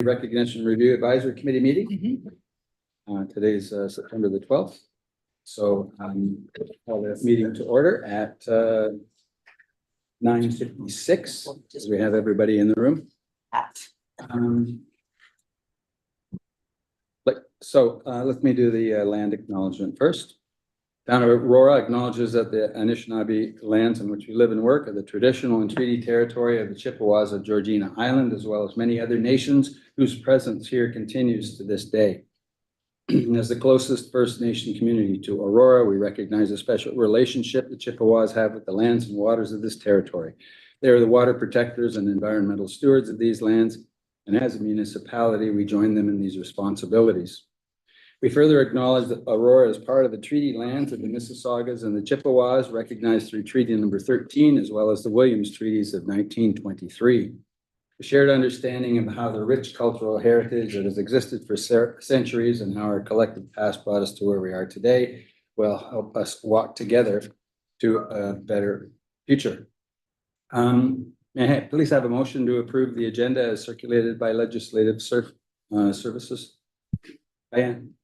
Recognition Review Advisory Committee meeting. Today's September the 12th. So call the meeting to order at 9:56, as we have everybody in the room. Let me do the land acknowledgement first. Town of Aurora acknowledges that the Anishinaabe lands in which we live and work are the traditional and treaty territory of the Chippewas of Georgina Island, as well as many other nations whose presence here continues to this day. As the closest First Nation community to Aurora, we recognize the special relationship the Chippewas have with the lands and waters of this territory. They are the water protectors and environmental stewards of these lands, and as a municipality, we join them in these responsibilities. We further acknowledge that Aurora is part of the treaty lands of the Mississaugas and the Chippewas, recognized through Treaty Number 13, as well as the Williams Treaties of 1923. The shared understanding of how the rich cultural heritage that has existed for centuries and how our collective past brought us to where we are today will help us walk together to a better future. May I please have a motion to approve the agenda as circulated by Legislative Services? Diane?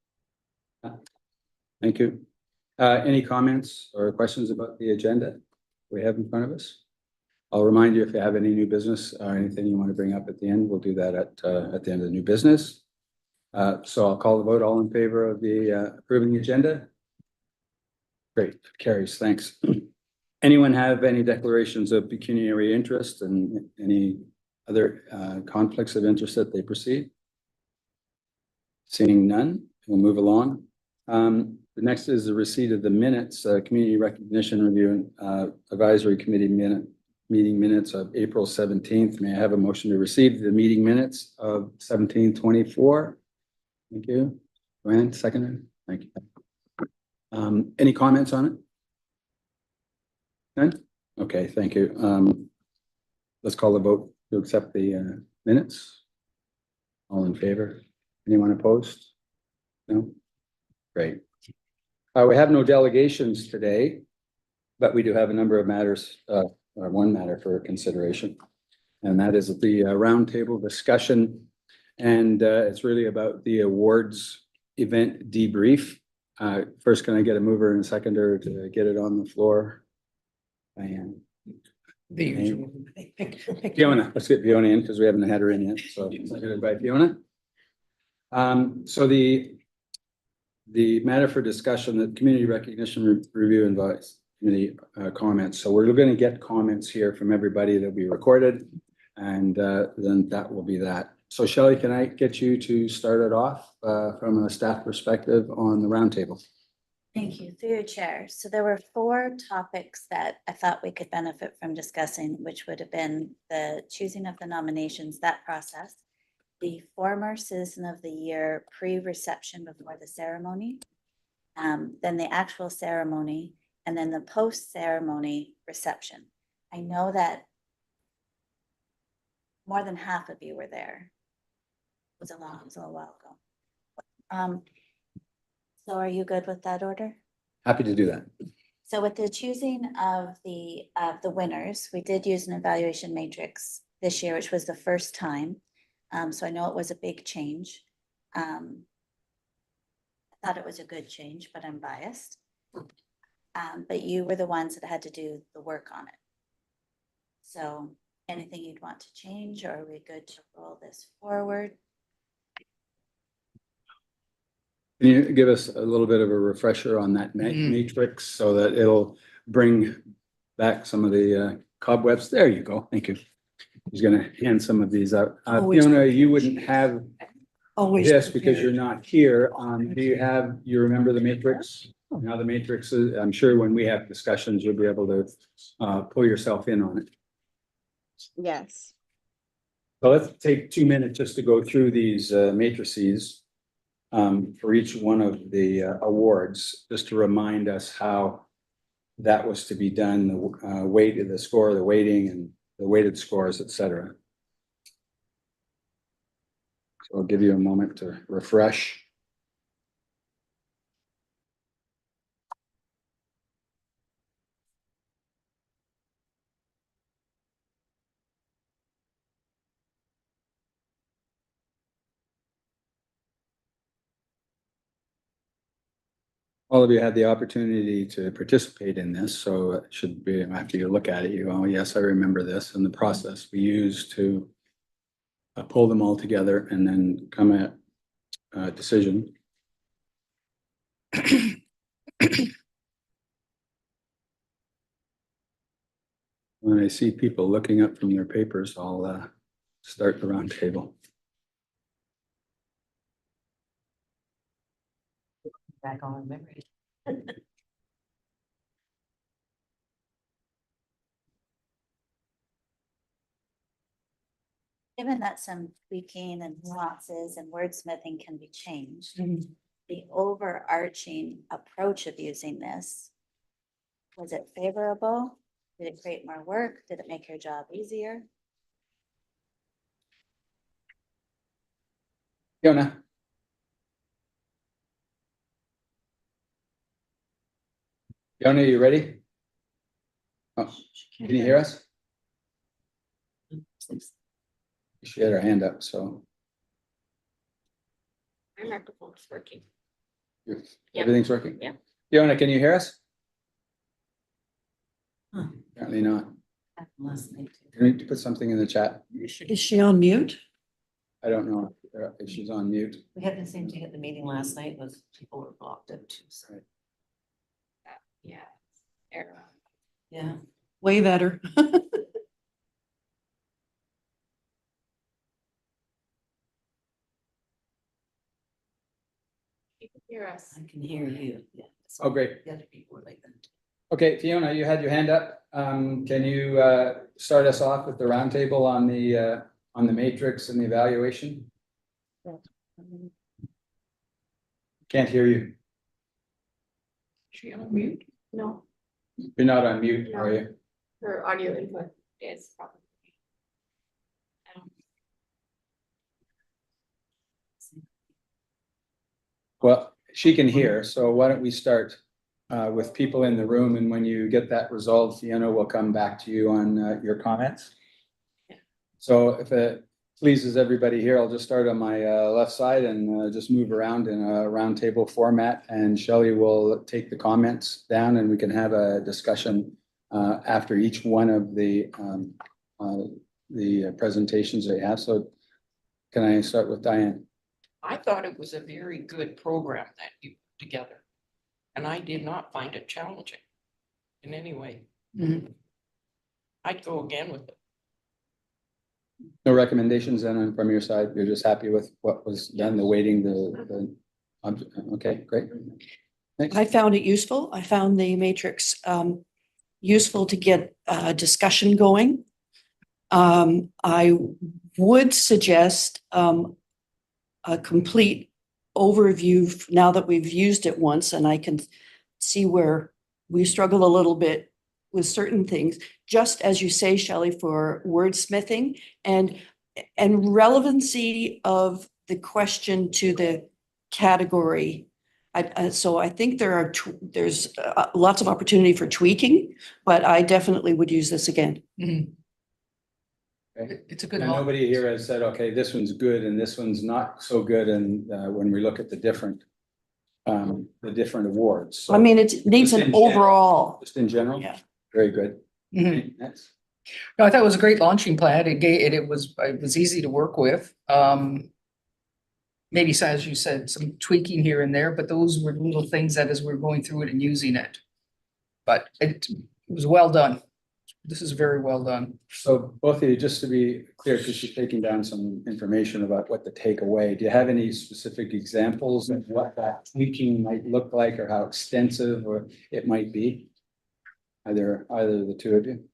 Thank you. Any comments or questions about the agenda we have in front of us? I'll remind you, if you have any new business or anything you want to bring up at the end, we'll do that at the end of the new business. So I'll call the vote. All in favor of the approving the agenda? Great, carries, thanks. Anyone have any declarations of pecuniary interest and any other conflicts of interest that they perceive? Seeing none, we'll move along. The next is the receipt of the minutes, Community Recognition Review and Advisory Committee meeting minutes of April 17th. May I have a motion to receive the meeting minutes of 17/24? Thank you. Joanne, seconder. Thank you. Any comments on it? None? Okay, thank you. Let's call the vote to accept the minutes. All in favor? Anyone opposed? No? Great. We have no delegations today, but we do have a number of matters, or one matter for consideration, and that is the roundtable discussion. And it's really about the awards event debrief. First, can I get a mover and a seconder to get it on the floor? Diane. Fiona, let's get Fiona in because we haven't had her in yet. So seconded by Fiona. So the matter for discussion, the Community Recognition Review and Advice Committee comments. So we're going to get comments here from everybody that'll be recorded, and then that will be that. So Shelley, can I get you to start it off from a staff perspective on the roundtable? Thank you, through your chair. So there were 4 topics that I thought we could benefit from discussing, which would have been the choosing of the nominations, that process, the former Citizen of the Year pre-reception before the ceremony, then the actual ceremony, and then the post-ceremony reception. I know that more than half of you were there. It was a little while ago. So are you good with that order? Happy to do that. So with the choosing of the winners, we did use an evaluation matrix this year, which was the first time. So I know it was a big change. I thought it was a good change, but I'm biased. But you were the ones that had to do the work on it. So anything you'd want to change, or are we good to roll this forward? Can you give us a little bit of a refresher on that matrix so that it'll bring back some of the cobwebs? There you go. Thank you. He's going to hand some of these out. Fiona, you wouldn't have this because you're not here. Do you remember the matrix? Now the matrix is, I'm sure when we have discussions, you'll be able to pull yourself in on it. Yes. So let's take 2 minutes just to go through these matrices for each one of the awards, just to remind us how that was to be done, the weight of the score, the weighting, and the weighted scores, etc. So I'll give you a moment to refresh. All of you had the opportunity to participate in this, so it should be, after you look at it, you go, oh, yes, I remember this, and the process we use to pull them all together and then come at a decision. When I see people looking up from their papers, I'll start the round table. Back on memory. Given that some tweaking and nuances and wordsmithing can be changed, the overarching approach of using this, was it favorable? Did it create more work? Did it make your job easier? Fiona? Fiona, you ready? Oh, can you hear us? She had her hand up, so My microphone's working. you're- Yeah. everything's working? Yeah. Fiona, can you hear us? Huh. Apparently not. Last night. Can we put something in the chat? Is she on mute? I don't know if she's on mute. We had the same thing at the meeting last night, was people were blocked up too, so. Right. Yeah. Error. Yeah, way better. You can hear us. I can hear you, yeah. Oh, great. The other people were like that. Okay, Fiona, you had your hand up. Can you start us off with the roundtable on the matrix and the evaluation? Can't hear you. She on mute? No, You're not on mute, are you? her audio input is probably. Well, she can hear, so why don't we start with people in the room, and when you get that resolved, Fiona will come back to you on your comments. Yeah. So if it pleases everybody here, I'll just start on my left side and just move around in a roundtable format, and Shelley will take the comments down and we can have a discussion after each one of the presentations they have. So can I start with Diane? I thought it was a very good program that you put together. And I did not find it challenging in any way. I'd go again with it. No recommendations then from your side? You're just happy with what was done, the weighting, okay, great. Thanks. I found it useful. I found the matrix useful to get a discussion going. I would suggest a complete overview now that we've used it once, and I can see where we struggle a little bit with certain things, just as you say, Shelley, for wordsmithing and relevancy of the question to the category. So I think there's lots of opportunity for tweaking, but I definitely would use this again. Okay. It's a good. And nobody here has said, okay, this one's good and this one's not so good, and when we look at the different awards. So I mean, it needs Just an in general. overall. just in general, Yeah. very good. Mhm. Next. No, I thought it was a great launching pad. It was easy to work with. Maybe, as you said, some tweaking here and there, but those were little things that as we're going through it and using it. But it was well done. This is very well done. So both of you, just to be clear, because you're taking down some information about what to take away, do you have any specific examples of what that tweaking might look like or how extensive or it might be? Either of the two of you?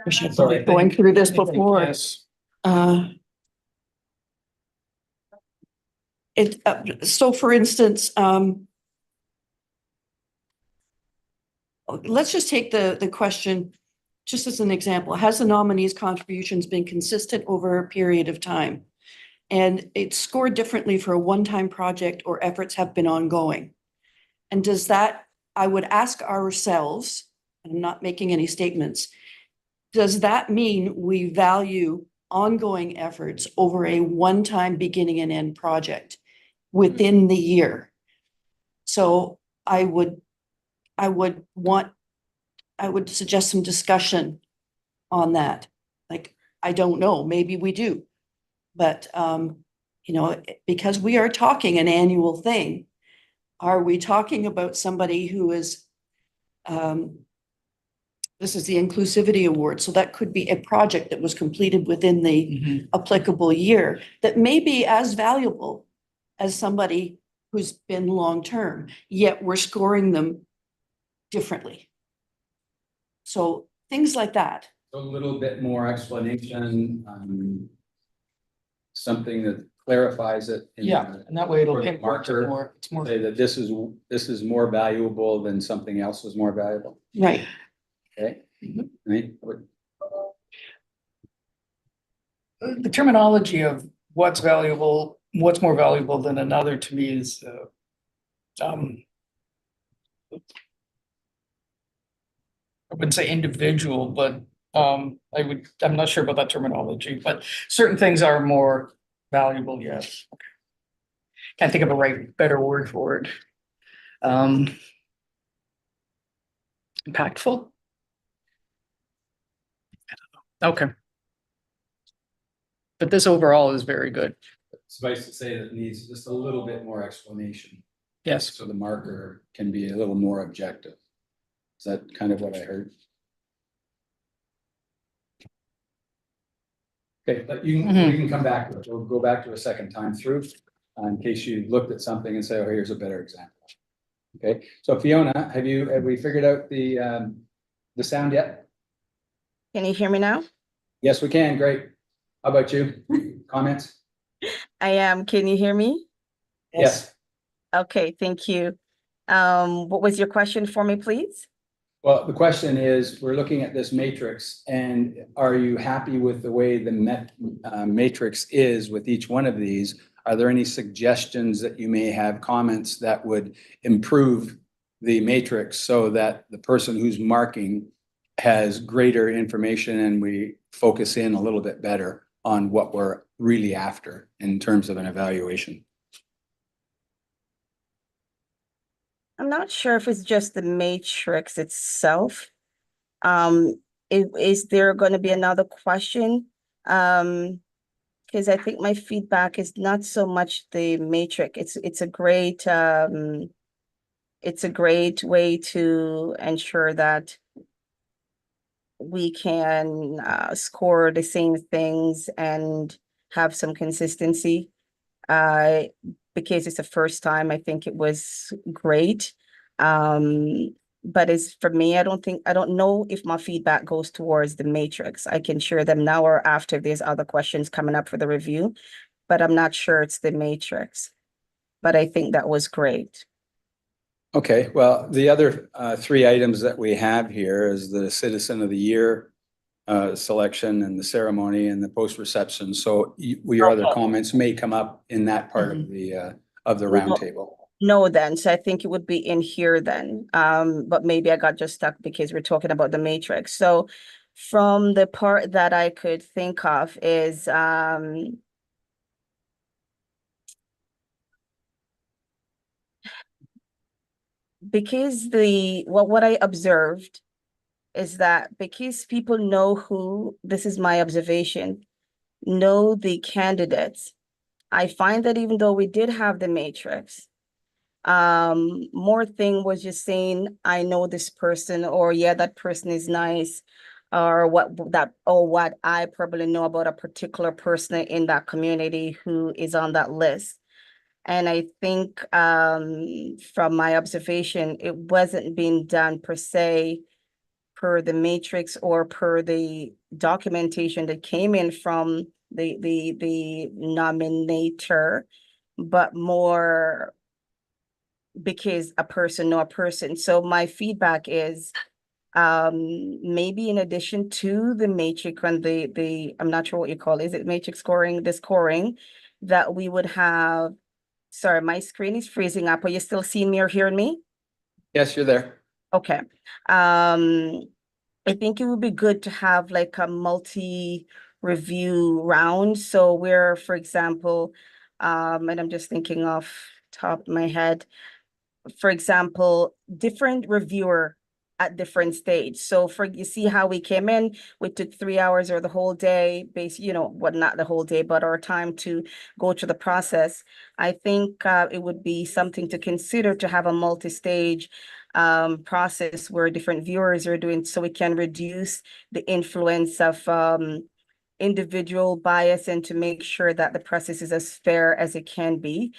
Wish I'd Sorry, been going through this before. Yes. So for instance, let's just take the question, just as an example, has the nominee's contributions been consistent over a period of time? And it's scored differently for a one-time project or efforts have been ongoing. And does that, I would ask ourselves, and I'm not making any statements, does that mean we value ongoing efforts over a one-time beginning and end project? within the year. So I would suggest some discussion on that. Like, I don't know, maybe we do. But, you know, because we are talking an annual thing, are we talking about somebody who is, this is the Inclusivity Award, so that could be a project that was completed within the applicable year that may be as valuable as somebody who's been long-term, yet we're scoring them differently. So things like that. A little bit more explanation, something that clarifies it. in Yeah, the- and that way it'll for the pinpoint it marker, more, it's more. Say that this is more valuable than something else is more valuable, Right. okay? Mhm. Right? The terminology of what's valuable, what's more valuable than another to me is, I wouldn't say individual, but, I'm not sure about that terminology, but certain things are more valuable, yes. Can't think of a better word for it. Impactful? Okay. But this overall is very good. Suffice to say that it needs just a little bit more explanation, Yes. so the marker can be a little more objective. Is that kind of what I heard? Okay, but we can come back to it. We'll go back to a second time through, in case you looked at something and say, oh, here's a better example. Okay, so Fiona, have we figured out the sound yet? Can you hear me now? Yes, we can, great. How about you? Comments? I am. Can you hear me? Yes. Okay, thank you. What was your question for me, please? Well, the question is, we're looking at this matrix, and are you happy with the way the matrix is with each one of these? Are there any suggestions that you may have, comments that would improve the matrix so that the person who's marking has greater information and we focus in a little bit better on what we're really after in terms of an evaluation? I'm not sure if it's just the matrix itself. Is there going to be another question? Because I think my feedback is not so much the matrix. It's a great way to ensure that we can score the same things and have some consistency. Because it's the first time, I think it was great. But as for me, I don't know if my feedback goes towards the matrix. I can share them now or after there's other questions coming up for the review, but I'm not sure it's the matrix. But I think that was great. Okay, well, the other three items that we have here is the Citizen of the Year selection and the ceremony and the post-reception. So your other comments may come up in that part of the roundtable. No, then. So I think it would be in here then. But maybe I got just stuck because we're talking about the matrix. So from the part that I could think of is because what I observed is that because people know who, this is my observation, know the candidates, I find that even though we did have the matrix, more thing was just saying, I know this person, or yeah, that person is nice, or what I probably know about a particular person in that community who is on that list. And I think from my observation, it wasn't being done per se per the matrix or per the documentation that came in from the nominator, but more because a person know a person. So my feedback is maybe in addition to the matrix and the I'm not sure what you call it, is it matrix scoring, the scoring, that we would have. Sorry, my screen is freezing up. Are you still seeing me or hearing me? Yes, you're there. Okay. I think it would be good to have like a multi-review round. So where, for example, And I'm just thinking off top of my head. For example, different reviewer at different stage. So for, you see how we came in, we took 3 hours or the whole day, what, not the whole day, but our time to go through the process. I think it would be something to consider to have a multi-stage process where different viewers are doing, so we can reduce the influence of individual bias and to make sure that the process is as fair as it can be.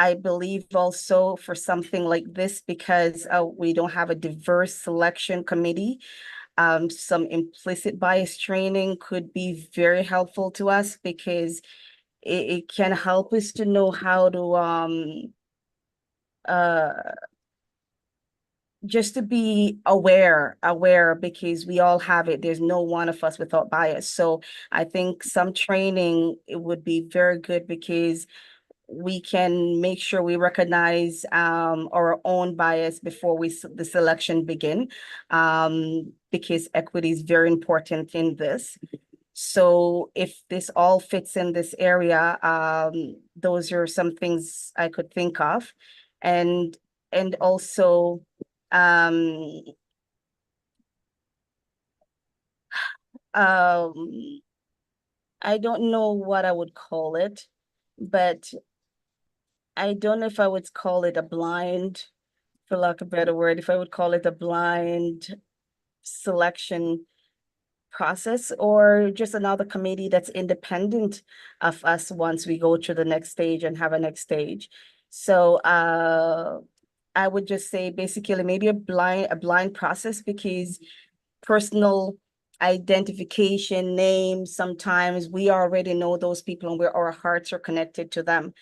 I believe also for something like this, because we don't have a diverse selection committee, some implicit bias training could be very helpful to us, because it can help us to know how to just to be aware, because we all have it. There's no one of us without bias. So I think some training, it would be very good, because we can make sure we recognize our own bias before the selection begin, because equity is very important in this. So if this all fits in this area, those are some things I could think of. And also, um, I don't know what I would call it, but I don't know if I would call it a blind, for lack of a better word, if I would call it a blind selection process, or just another committee that's independent of us once we go to the next stage and have a next stage. So I would just say basically maybe a blind process, because personal identification, names, sometimes we already know those people and our hearts are connected to them.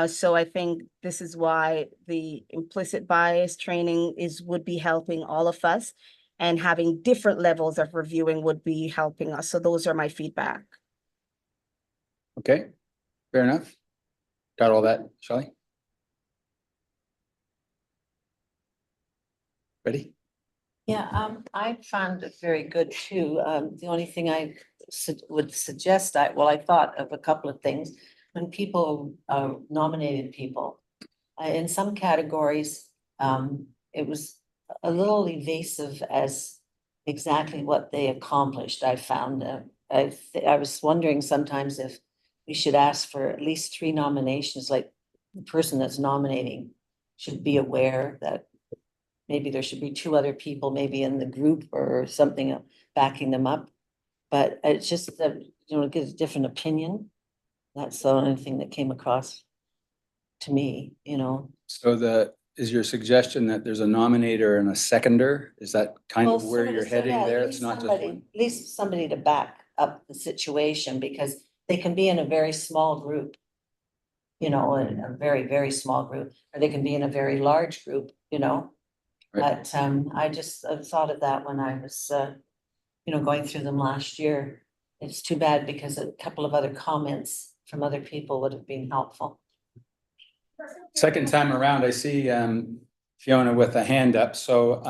So I think this is why the implicit bias training would be helping all of us, and having different levels of reviewing would be helping us. So those are my feedback. Okay, fair enough. Got all that, Shelley? Ready? Yeah, I found it very good too. The only thing I would suggest, I thought of a couple of things. When people nominated people, in some categories, it was a little evasive as exactly what they accomplished. I found, I was wondering sometimes if we should ask for at least 3 nominations, like the person that's nominating should be aware that maybe there should be 2 other people, maybe in the group or something backing them up. But it's just that, get a different opinion. That's the only thing that came across to me. So is your suggestion that there's a nominator and a seconder? Is that kind of Well, where sort you're of, heading yeah, there? at It's least not just somebody- one? At least somebody to back up the situation, because they can be in a very small group. In a very, very small group, or they can be in a very large group. Right. But I just thought of that when I was going through them last year. It's too bad, because a couple of other comments from other people would have been helpful. Second time around, I see Fiona with a hand up, so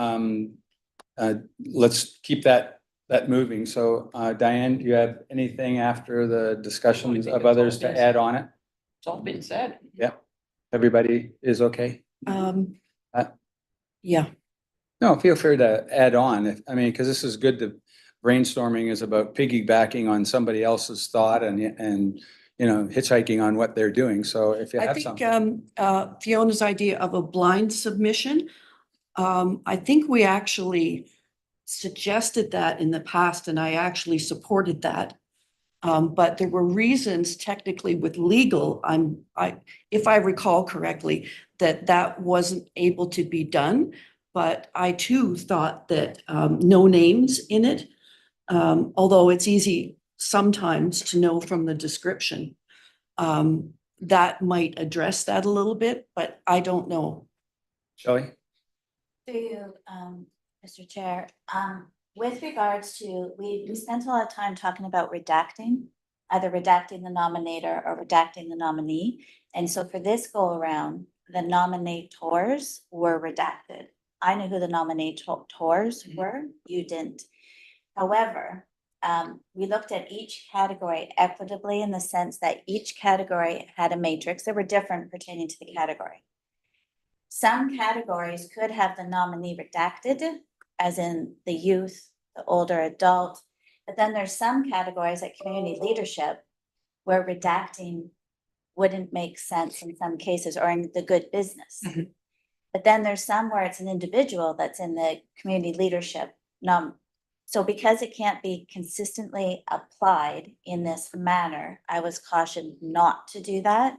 let's keep that moving. So Diane, do you have anything after the discussions of others to add on it? It's all been said. Everybody is okay? Yeah, No, feel free to add on, because this is good to, brainstorming is about piggybacking on somebody else's thought and hitchhiking on what they're doing. So if you I have think something. Fiona's idea of a blind submission, I think we actually suggested that in the past, and I actually supported that. But there were reasons technically with legal, if I recall correctly, that wasn't able to be done. But I too thought that no names in it, although it's easy sometimes to know from the description, that might address that a little bit, but I don't know. Shelley? Through you, Mr. Chair, with regards to, we spent a lot of time talking about redacting, either redacting the nominator or redacting the nominee. And so for this go around, the nominators were redacted. I knew who the nominators were, you didn't. However, we looked at each category equitably in the sense that each category had a matrix that were different pertaining to the category. Some categories could have the nominee redacted, as in the youth, the older adult. But then there's some categories like community leadership where redacting wouldn't make sense in some cases, or in the good business. Mhm. But then there's some where it's an individual that's in the community leadership. So because it can't be consistently applied in this manner, I was cautioned not to do that.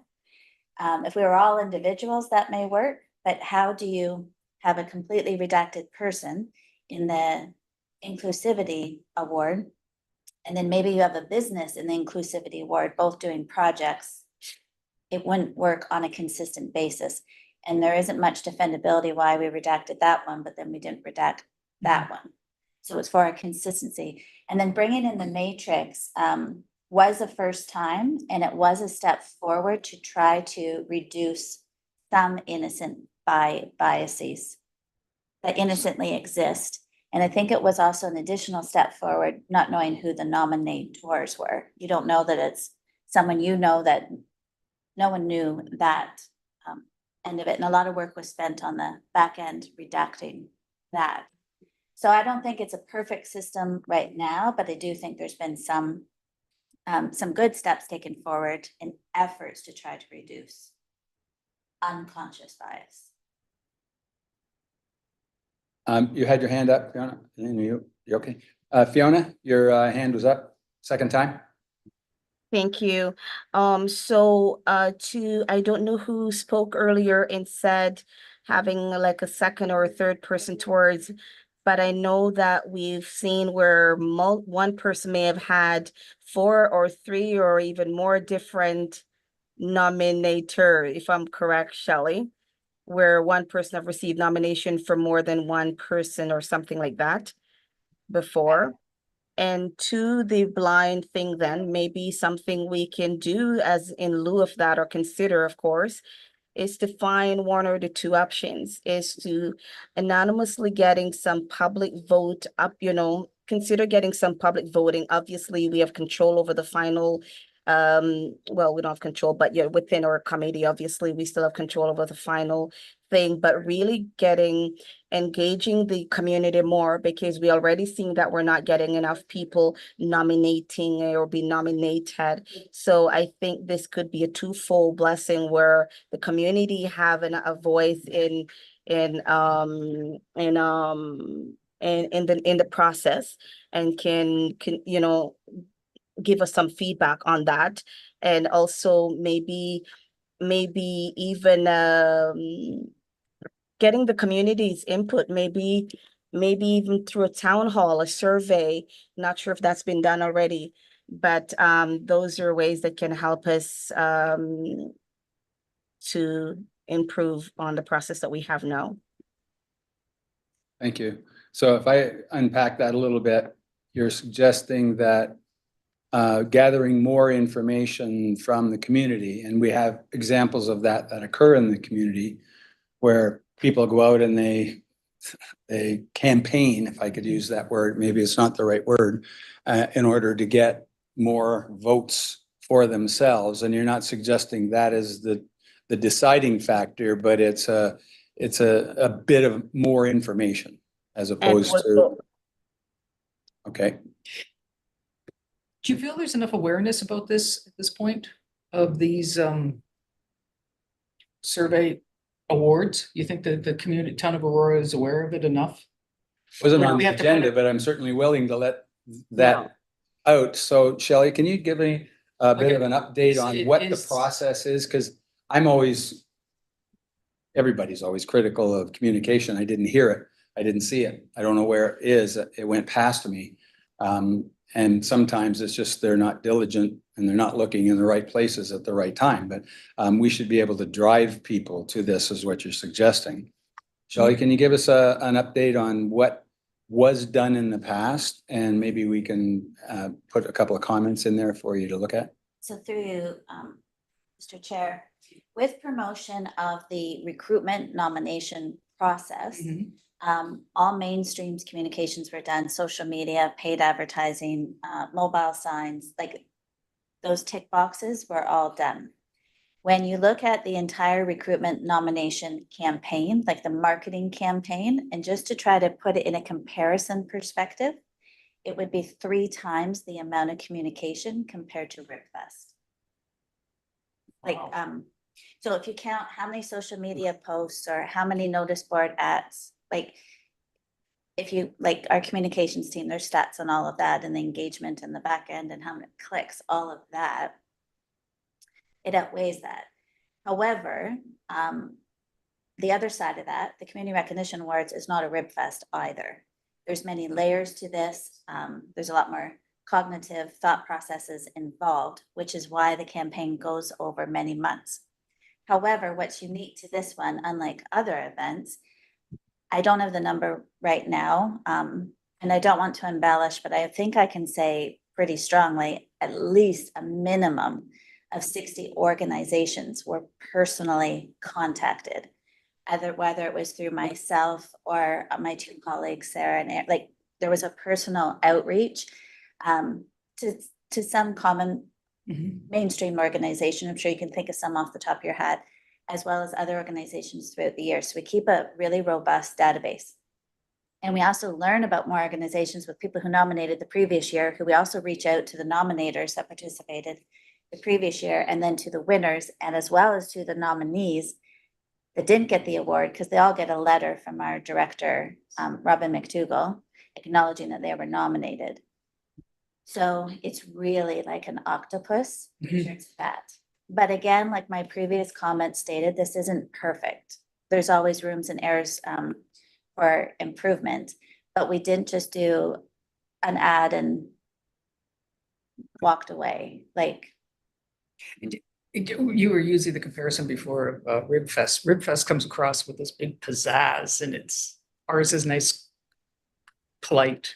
If we were all individuals, that may work, but how do you have a completely redacted person in the inclusivity award? And then maybe you have a business in the inclusivity award, both doing projects. It wouldn't work on a consistent basis. And there isn't much defendability why we redacted that one, but then we didn't redact that one. So it's for a consistency. And then bringing in the matrix was the first time, and it was a step forward to try to reduce some innocent biases that innocently exist. And I think it was also an additional step forward, not knowing who the nominators were. You don't know that it's someone you know that no one knew that end of it. And a lot of work was spent on the back end redacting that. So I don't think it's a perfect system right now, but I do think there's been some good steps taken forward in efforts to try to reduce unconscious bias. You had your hand up, Fiona, and you okay? Fiona, your hand was up, second time? Thank you. I don't know who spoke earlier and said having like a second or a third person towards, but I know that we've seen where one person may have had 4 or 3 or even more different nominator, if I'm correct, Shelley, where one person have received nomination for more than one person or something like that before. And to the blind thing, then maybe something we can do as in lieu of that, or consider, of course, is to find one or the two options, is to anonymously getting some public vote up, consider getting some public voting. Obviously, we have control over the final, well, we don't have control, but yeah, within our committee, obviously, we still have control over the final thing, but really engaging the community more, because we already seen that we're not getting enough people nominating or be nominated. So I think this could be a twofold blessing where the community having a voice in the process, and can give us some feedback on that. And also maybe even getting the community's input, maybe even through a town hall, a survey. Not sure if that's been done already, but those are ways that can help us to improve on the process that we have now. Thank you. So if I unpack that a little bit, you're suggesting that gathering more information from the community, and we have examples of that occur in the community, where people go out and they campaign, if I could use that word, maybe it's not the right word, in order to get more votes for themselves. And you're not suggesting that is the deciding factor, but it's a bit of more information as opposed to. Okay. Do you feel there's enough awareness about this at this point of these survey awards? You think that the community, town of Aurora, is aware of it enough? Wasn't Yeah, on we the have to put agenda, it- but I'm certainly willing to let that out. So Shelley, can you give me a bit of an update on what the process is? Because everybody's always critical of communication. I didn't hear it. I didn't see it. I don't know where it is. It went past me. And sometimes it's just they're not diligent and they're not looking in the right places at the right time. But we should be able to drive people to this, is what you're suggesting. Shelley, can you give us an update on what was done in the past? And maybe we can put a couple of comments in there for you to look at. So through you, Mr. Chair, with promotion of the recruitment nomination process, All mainstream communications were done, social media, paid advertising, mobile signs, like those tick boxes were all done. When you look at the entire recruitment nomination campaign, like the marketing campaign, and just to try to put it in a comparison perspective, it would be 3 times the amount of communication compared to RibFest. Like, so if you count how many social media posts or how many notice board ads, like if you, like our communications team, there's stats on all of that and the engagement in the back end and how many clicks, all of that, it outweighs that. However, the other side of that, the Community Recognition Awards is not a RibFest either. There's many layers to this. There's a lot more cognitive thought processes involved, which is why the campaign goes over many months. However, what's unique to this one, unlike other events, I don't have the number right now, and I don't want to embellish, but I think I can say pretty strongly, at least a minimum of 60 organizations were personally contacted, whether it was through myself or my 2 colleagues, Sarah and Eric. Like there was a personal outreach to some common mainstream organization. I'm sure you can think of some off the top of your head, as well as other organizations throughout the year. So we keep a really robust database. And we also learn about more organizations with people who nominated the previous year, who we also reach out to the nominators that participated the previous year, and then to the winners, and as well as to the nominees that didn't get the award, because they all get a letter from our director, Robin McDougall, acknowledging that they were nominated. So it's really like an octopus. It's fat. But again, like my previous comment stated, this isn't perfect. There's always rooms and errors for improvement, but we didn't just do an ad and walked away. Like, You were using the comparison before of RibFest. RibFest comes across with this big pizzazz, and ours is nice, polite,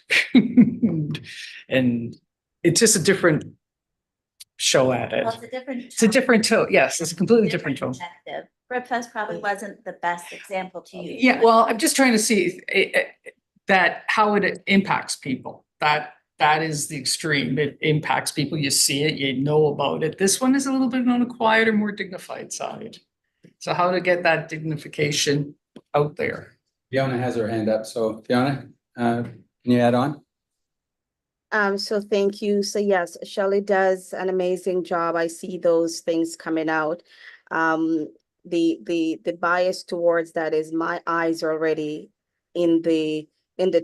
and it's just a different show at it. well, it's a different. It's a different tone. Yes, it's a completely different tone. Perspective. RibFest probably wasn't the best example to use. Yeah, well, I'm just trying to see that how it impacts people. That is the extreme. It impacts people. You see it, you know about it. This one is a little bit on a quieter, more dignified side. So how to get that dignification out there? Fiona has her hand up. So Fiona, can you add on? So thank you. So yes, Shelley does an amazing job. I see those things coming out. The bias towards that is my eyes are already in the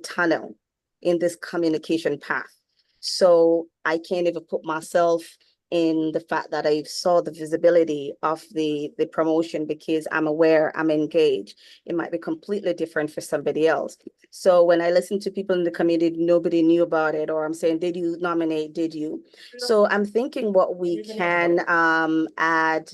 tunnel, in this communication path. So I can't even put myself in the fact that I saw the visibility of the promotion, because I'm aware, I'm engaged. It might be completely different for somebody else. So when I listen to people in the community, nobody knew about it, or I'm saying, did you nominate? Did you? So I'm thinking what we can add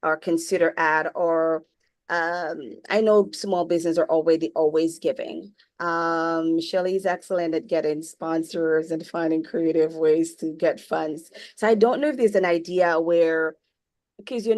or consider add, or I know small business are always giving. Shelley's excellent at getting sponsors and finding creative ways to get funds. So I don't know if there's an idea where, because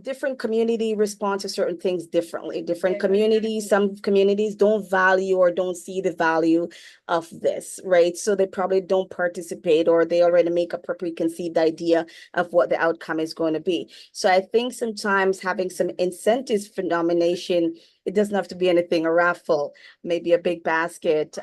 different community respond to certain things differently. Different communities, some communities don't value or don't see the value of this, right? So they probably don't participate, or they already make a preconceived idea of what the outcome is going to be. So I think sometimes having some incentives for nomination, it doesn't have to be anything, a raffle, maybe a big basket,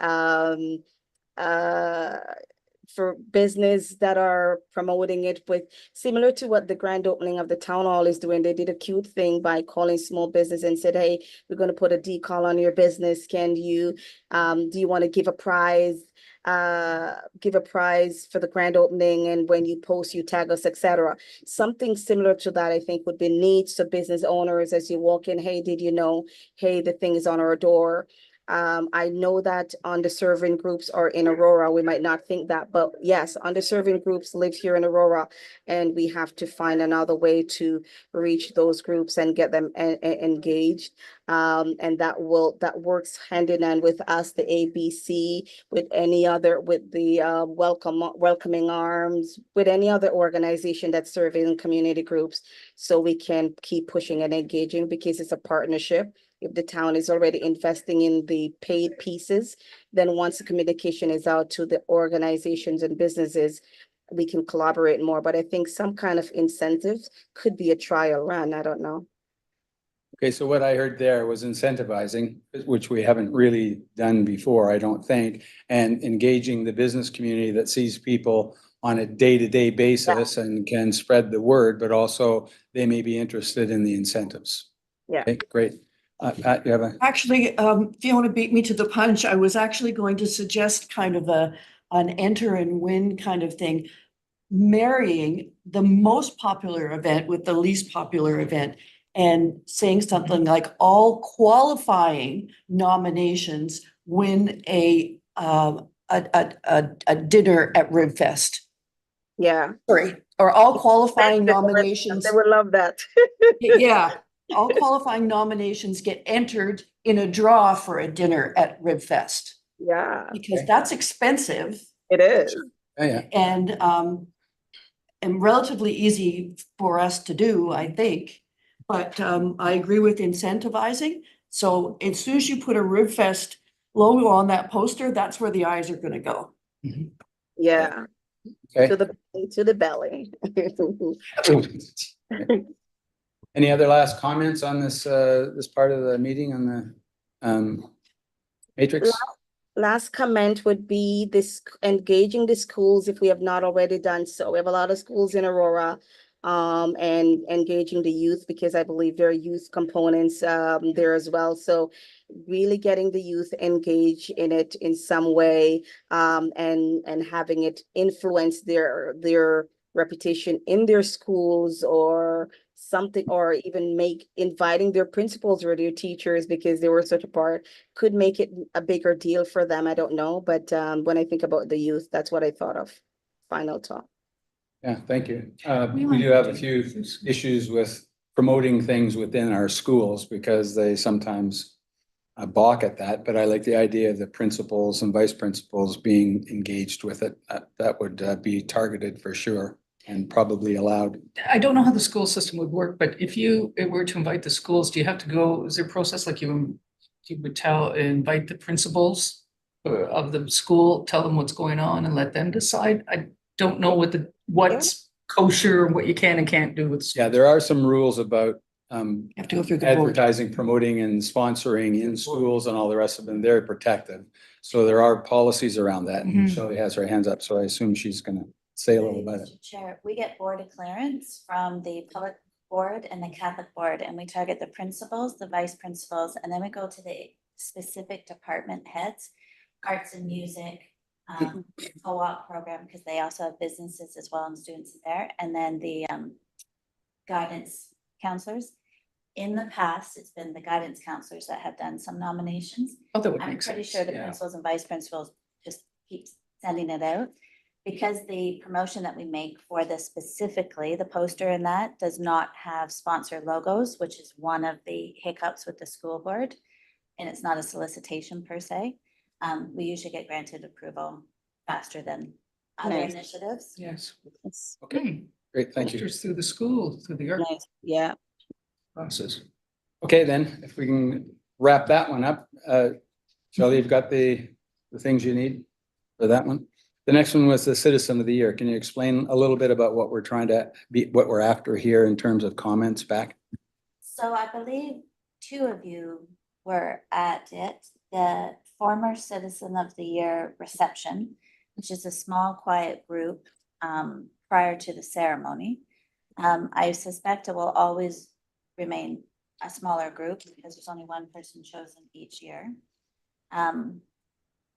for business that are promoting it, with similar to what the grand opening of the town hall is doing. They did a cute thing by calling small business and said, hey, we're going to put a decal on your business. Can you, do you want to give a prize? Give a prize for the grand opening, and when you post, you tag us, etc. Something similar to that, I think, would be neat. So business owners, as you walk in, hey, did you know, hey, the thing is on our door. I know that underserving groups are in Aurora. We might not think that, but yes, underserving groups live here in Aurora, and we have to find another way to reach those groups and get them engaged. And that works hand in hand with us, the ABC, with any other, with the Welcoming Arms, with any other organization that's serving community groups, so we can keep pushing and engaging, because it's a partnership. if the town is already investing in the paid pieces, then once the communication is out to the organizations and businesses, we can collaborate more. But I think some kind of incentive could be a trial run. I don't know. Okay, so what I heard there was incentivizing, which we haven't really done before, I don't think, and engaging the business community that sees people on a day-to-day basis and can spread the word, but also they may be interested in the incentives. Yeah. Okay, great. Pat, you have a, Actually, Fiona beat me to the punch. I was actually going to suggest kind of an enter and win kind of thing. Marrying the most popular event with the least popular event and saying something like all qualifying nominations win a dinner at Ribfest. Yeah. Sorry, or all qualifying nominations. They would love that. Yeah, all qualifying nominations get entered in a draw for a dinner at Ribfest. Yeah, Because that's expensive it is. yeah, and relatively easy for us to do, I think. But I agree with incentivizing. So as soon as you put a Ribfest logo on that poster, that's where the eyes are gonna go. Yeah. okay. To the belly. Any other last comments on this, this part of the meeting on the, matrix? Last comment would be this engaging the schools if we have not already done so. We have a lot of schools in Aurora. And engaging the youth because I believe there are youth components there as well. So really getting the youth engaged in it in some way and having it influence their reputation in their schools or something, or even inviting their principals or their teachers because they were such a part could make it a bigger deal for them. I don't know, but when I think about the youth, that's what I thought of. Final thought. Yeah, thank you. We do have a few issues with promoting things within our schools because they sometimes balk at that, but I like the idea of the principals and vice principals being engaged with it. That would be targeted for sure and probably allowed. I don't know how the school system would work, but if you were to invite the schools, do you have to go, is there a process like you would invite the principals of the school, tell them what's going on and let them decide? I don't know what's kosher, what you can and can't do with. Yeah, there are some rules about You have to go through the board. advertising, promoting and sponsoring in schools and all the rest of them. They're protective. So there are policies around that. And Mhm. Shelley has her hands up, so I assume she's gonna say a little about it. Mr. Chair, we get board of clearance from the public board and the Catholic board, and we target the principals, the vice principals, and then we go to the specific department heads, arts and music, co-op program, because they also have businesses as well and students there, and then the guidance counselors. In the past, it's been the guidance counselors that have done some nominations. Oh, that would I'm make pretty sense. sure the Yeah. principals and vice principals just keep sending it out. Because the promotion that we make for this specifically, the poster in that does not have sponsor logos, which is one of the hiccups with the school board. And it's not a solicitation per se. We usually get granted approval faster than other Nice. initiatives. Yes. Okay, great, thank you. Posters through the school, through the art Nice. Yeah. process. Okay, then, if we can wrap that one up, Shelley, you've got the things you need for that one. The next one was the Citizen of the Year. Can you explain a little bit about what we're trying to be, what we're after here in terms of comments back? So I believe two of you were at it, the former Citizen of the Year reception, which is a small, quiet group prior to the ceremony. I suspect it will always remain a smaller group because there's only one person chosen each year.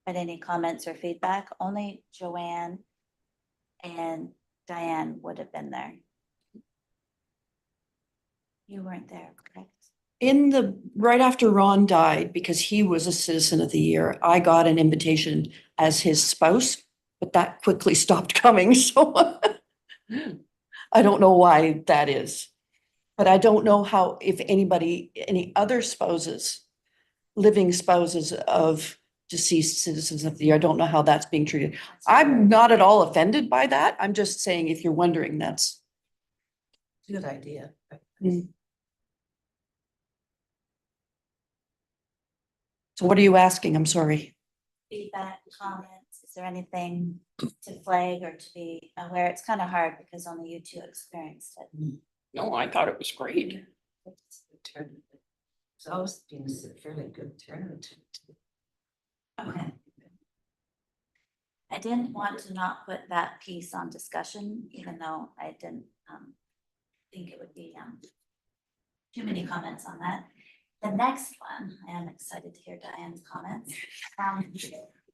But any comments or feedback? Only Joanne and Diane would have been there. You weren't there, correct? Right after Ron died, because he was a Citizen of the Year, I got an invitation as his spouse, but that quickly stopped coming, so I don't know why that is. But I don't know how, if any other spouses, living spouses of deceased Citizens of the Year, I don't know how that's being treated. I'm not at all offended by that. I'm just saying, if you're wondering, that's. Good idea. Mm. So what are you asking? I'm sorry. Feedback, comments, is there anything to flag or to be aware? It's kind of hard because only you two experienced it. No, I thought it was great. It's always been a fairly good turnout. Okay. I didn't want to not put that piece on discussion, even though I didn't think it would be too many comments on that. The next one, I am excited to hear Diane's comments.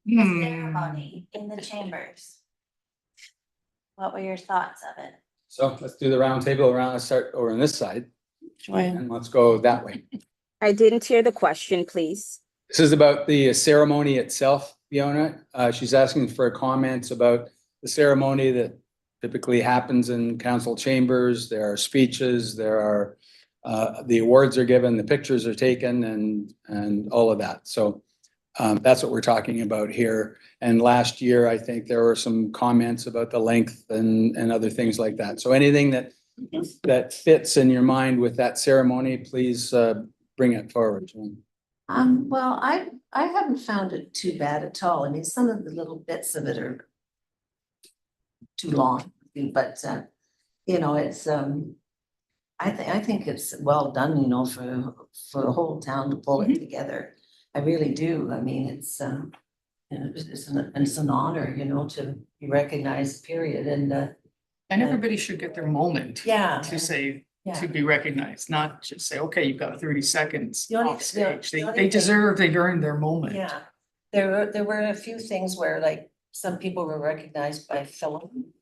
The ceremony in the chambers. What were your thoughts of it? So let's do the round table around, let's start over on this side Joanne? and let's go that way. I didn't hear the question, please. This is about the ceremony itself, Fiona. She's asking for comments about the ceremony that typically happens in council chambers. There are speeches, there are, the awards are given, the pictures are taken and all of that. So that's what we're talking about here. And last year, I think there were some comments about the length and other things like that. So anything that fits in your mind with that ceremony, please bring it forward, Joanne. Well, I haven't found it too bad at all. I mean, some of the little bits of it are too long, but you know, it's I think it's well done, you know, for the whole town to pull it together. I really do. I mean, it's you know, it's an honor, you know, to be recognized, period, and And everybody should get their moment yeah. to say, Yeah. to be recognized, not just say, okay, you've got 30 seconds The only- off stage. the They, only they thing- deserve, they've earned their moment. Yeah, there were a few things where like some people were recognized by film.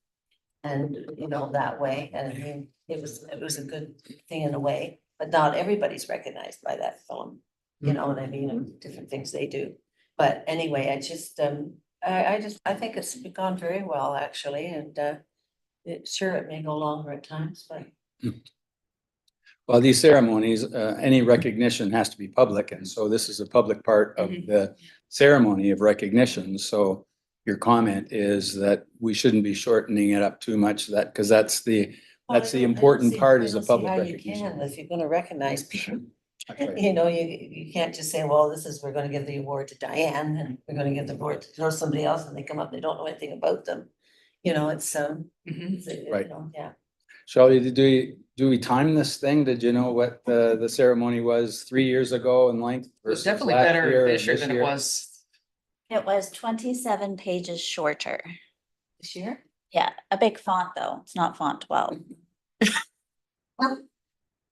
And, you know, that way, and I mean, it was a good thing in a way, but not everybody's recognized by that film. You know what I mean, and different things they do. But anyway, I just, I think it's gone very well, actually, and it may go longer at times, but. Well, these ceremonies, any recognition has to be public, and so this is a public part of the ceremony of recognition. So your comment is that we shouldn't be shortening it up too much, that, because that's the important part is the public recognition. If you're gonna recognize people, That's right. you know, you can't just say, well, we're gonna give the award to Diane, and we're gonna give the award to somebody else, and they come up, they don't know anything about them. You know, it's Mhm. you Right. know, yeah. Shelley, do we time this thing? Did you know what the ceremony was 3 years ago in length? It was versus definitely last better year this year and than it was. It was 27 pages shorter. This year? Yeah, a big font though. It's not font 12.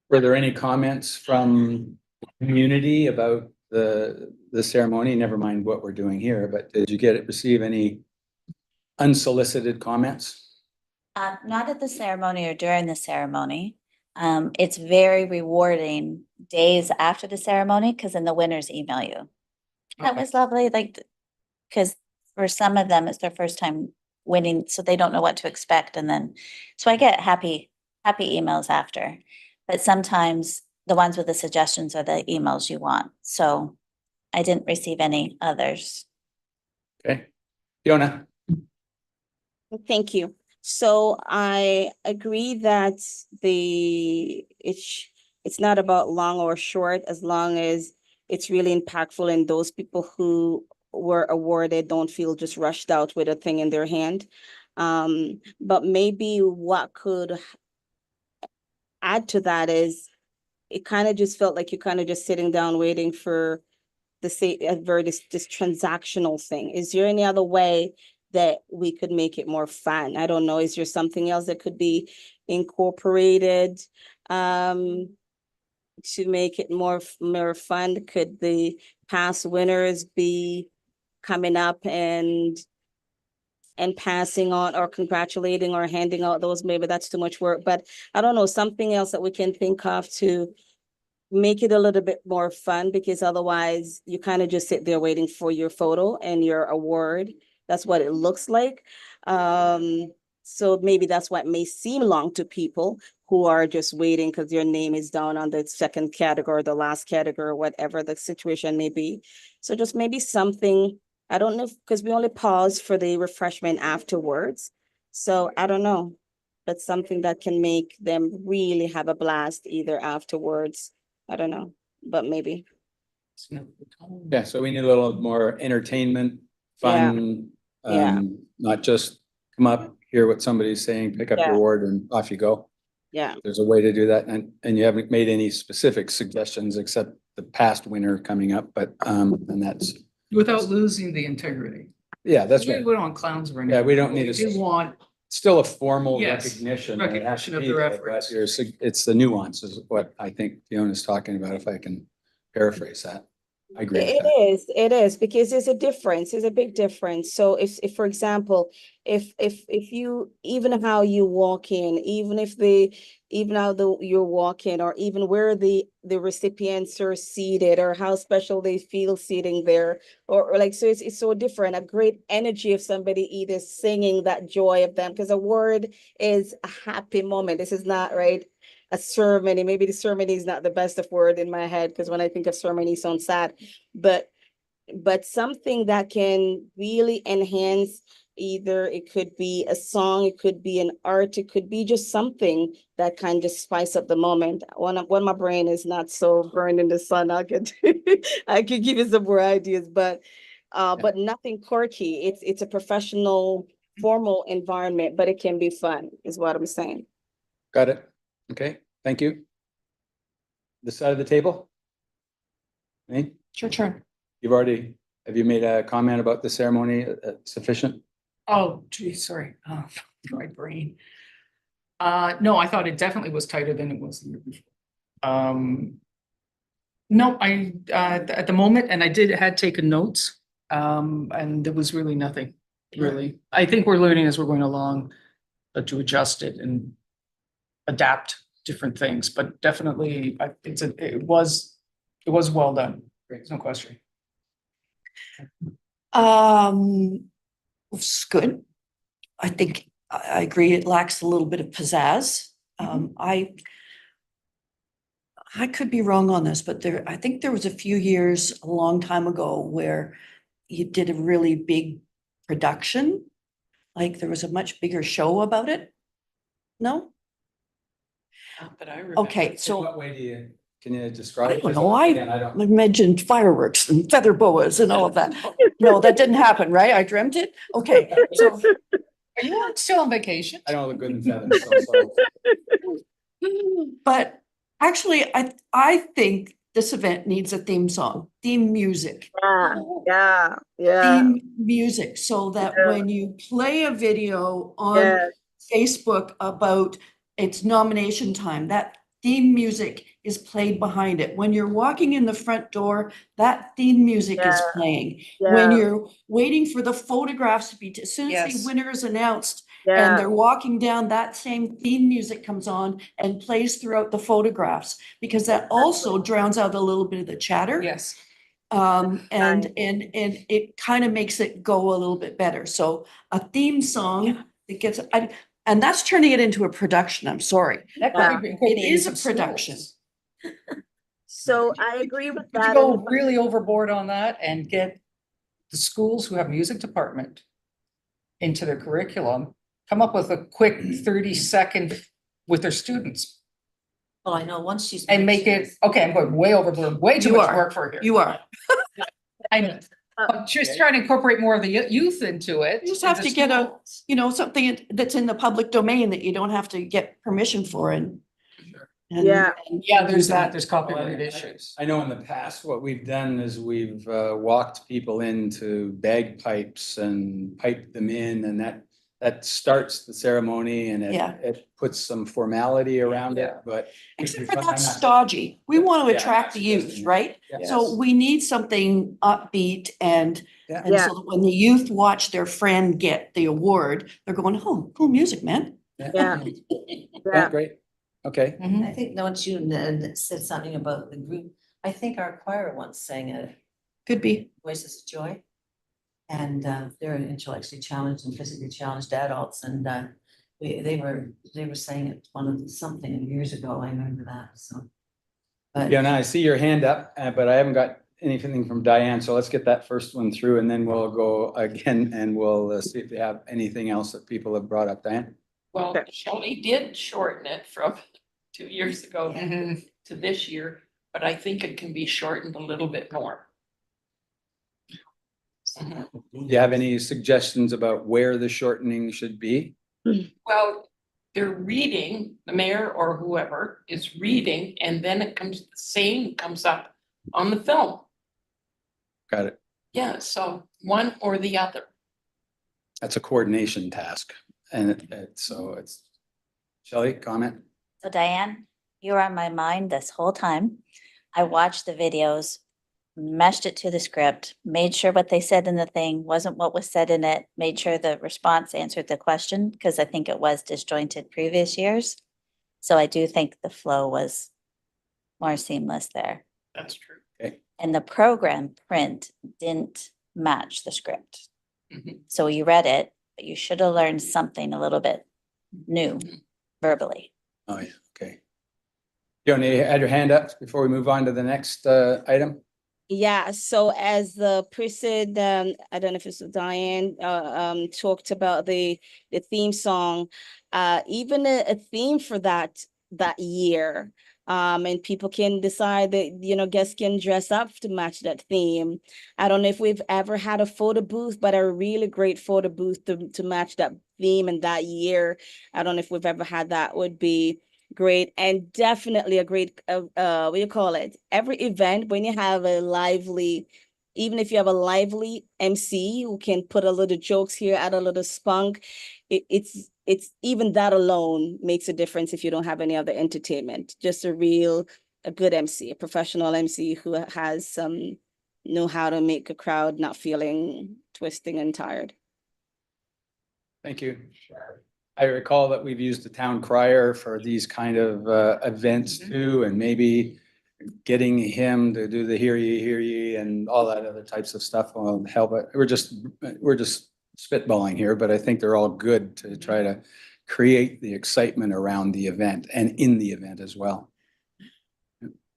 Were there any comments from community about the ceremony? Never mind what we're doing here, but did you receive any unsolicited comments? Not at the ceremony or during the ceremony. It's very rewarding days after the ceremony because then the winners email you. That Okay. was lovely, like, because for some of them, it's their first time winning, so they don't know what to expect. And then, so I get happy emails after. But sometimes the ones with the suggestions are the emails you want. So I didn't receive any others. Okay. Fiona? Thank you. So I agree that it's not about long or short, as long as it's really impactful and those people who were awarded don't feel just rushed out with a thing in their hand. But maybe what could add to that is it kind of just felt like you're kind of just sitting down waiting for this transactional thing. Is there any other way that we could make it more fun? I don't know. Is there something else that could be incorporated to make it more fun? Could the past winners be coming up and passing on or congratulating or handing out those? Maybe that's too much work, but I don't know, something else that we can think of to make it a little bit more fun, because otherwise you kind of just sit there waiting for your photo and your award. That's what it looks like. So maybe that's what may seem long to people who are just waiting because your name is down on the second category, the last category, whatever the situation may be. So just maybe something, I don't know, because we only pause for the refreshment afterwards. So I don't know, but something that can make them really have a blast either afterwards. I don't know, but maybe. Yeah, so we need a little more entertainment, fun, Yeah. not just come up, hear what somebody's saying, pick up your Yeah. award and off you go. Yeah. There's a way to do that, and you haven't made any specific suggestions except the past winner coming up, but, and that's, Without losing the integrity. yeah, that's We right. don't want clowns running. Yeah, we don't need We to- want, Still a formal Yes, recognition. It has to recognition of be their there, but efforts. it's the nuances, what I think Fiona's talking about, if I can paraphrase that. I agree with that. It is, because there's a difference, there's a big difference. So if, for example, if you, even how you walk in, even how you're walking, or even where the recipients are seated, or how special they feel sitting there, or like, so it's so different, a great energy of somebody either singing that joy of them, because a word is a happy moment. This is not, right, a ceremony. Maybe the ceremony is not the best of word in my head, because when I think of ceremony, it sounds sad, but something that can really enhance, either it could be a song, it could be an art, it could be just something that can just spice up the moment. When my brain is not so burned in the sun, I could I could give you some more ideas, but nothing quirky. It's a professional, formal environment, but it can be fun, is what I'm saying. Got it? Okay, thank you. This side of the table? Me? it's your turn. Have you made a comment about the ceremony sufficient? Oh, geez, sorry. Oh, my brain. No, I thought it definitely was tighter than it was the year before. No, at the moment, and I had taken notes, and there was really nothing, really. I think we're learning as we're going along to adjust it and adapt different things, but definitely, it was well done. There's no question. It's good. I think I agree, it lacks a little bit of pizzazz. I could be wrong on this, but I think there was a few years, a long time ago, where you did a really big production. Like there was a much bigger show about it. No? But I remember. Okay, In so what way can you describe? I it? don't know, I Again, I don't. mentioned fireworks and feather boas and all of that. No, that didn't happen, right? I dreamt it? Okay, so Are you still on vacation? I don't look good in feathers, so. but actually, I think this event needs a theme song, theme music. Yeah. Theme music, so that Yeah. when you play a video on Yes. Facebook about its nomination time, that theme music is played behind it. When you're walking in the front door, that theme music is Yeah. playing. When Yeah. you're waiting for the photographs to be, as soon as the Yes. winner is announced, and Yeah. they're walking down, that same theme music comes on and plays throughout the photographs, because that also drowns out a little bit of the chatter. Yes. And it kind of makes it go a little bit better. So a theme song that gets, and that's turning it into a production, I'm sorry. That Yeah. could be It incorporated is a in some production. schools. So I agree with Could you that. go and- really overboard on that and get the schools who have music department into their curriculum, come up with a quick 30-second with their students Well, I know once she's. and make it, okay, I'm going way overboard, way too You much are. work for here. You are. I'm just trying to incorporate more of the youth into it. You just in have the to get schools. something that's in the public domain that you don't have to get permission for and. Yeah. Yeah, there's do that, there's copyright I- issues. I know in the past, what we've done is we've walked people into bagpipes and piped them in, and that starts the ceremony and Yeah. it puts some formality around it, but. Except for that's stodgy. We want to Yeah, attract the youth, yes. right? So we need something upbeat and Yeah. so that when the youth watch their friend get the award, they're going, oh, cool music, man. Yeah. Yeah, great. Okay. Mhm. I think once you said something about the group, I think our choir once sang a Could be. Voices of Joy. And they're intellectually challenged and physically challenged adults, and they were saying it one of something years ago, I remember that, so. But Yeah, now I see your hand up, but I haven't got anything from Diane, so let's get that first one through and then we'll go again and we'll see if we have anything else that people have brought up. Diane? Well, Shelley did shorten it from 2 years ago Mhm. to this year. but I think it can be shortened a little bit more. Mhm. Do you have any suggestions about where the shortening should be? Well, they're reading, the mayor or whoever is reading, and then it comes, the same comes up on the film. Got it. Yeah, so one or the other. That's a coordination task. And so it's, Shelley, comment? So Diane, you were on my mind this whole time. I watched the videos, meshed it to the script, made sure what they said in the thing wasn't what was said in it, made sure the response answered the question, because I think it was disjointed previous years. So I do think the flow was more seamless there. That's true. And the program print didn't match the script. Mhm. So you read it, but you should have learned something a little bit new verbally. Oh, yeah, okay. You had your hand up before we move on to the next item? Yeah, so as the person, I don't know if it's Diane, talked about the theme song, even a theme for that year. And people can decide that, you know, guests can dress up to match that theme. I don't know if we've ever had a photo booth, but a really great photo booth to match that theme and that year. I don't know if we've ever had that. Would be great, and definitely a great what do you call it, every event when you have a lively, even if you have a lively MC who can put a little jokes here, add a little spunk, it's even that alone makes a difference if you don't have any other entertainment. Just a good MC, a professional MC who has some know how to make a crowd not feeling twisting and tired. Thank you. I recall that we've used the town crier for these kind of events too, and maybe getting him to do the hear ye, and all that other types of stuff will help it. We're just spitballing here, but I think they're all good to try to create the excitement around the event and in the event as well.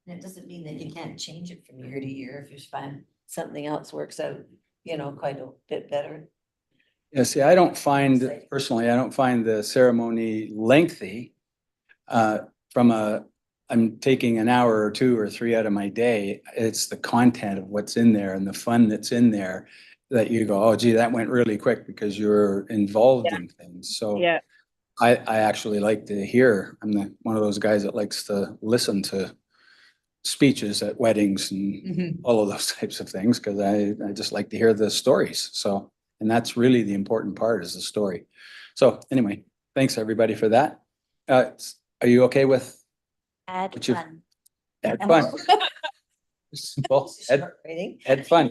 It doesn't mean that you can't change it from year to year if you find something else works out, you know, quite a bit better. Yeah, see, I don't find the ceremony lengthy. I'm taking an hour or 2 or 3 out of my day. It's the content of what's in there and the fun that's in there that you go, oh gee, that went really quick because you're involved in things. So Yeah. I actually like to hear. I'm one of those guys that likes to listen to speeches at weddings and all of those types of things, because I just like to hear the stories. So, and that's really the important part, is the story. So anyway, thanks everybody for that. Are you okay with Add But you- fun. Ed Fun? Simple. Ed Fun.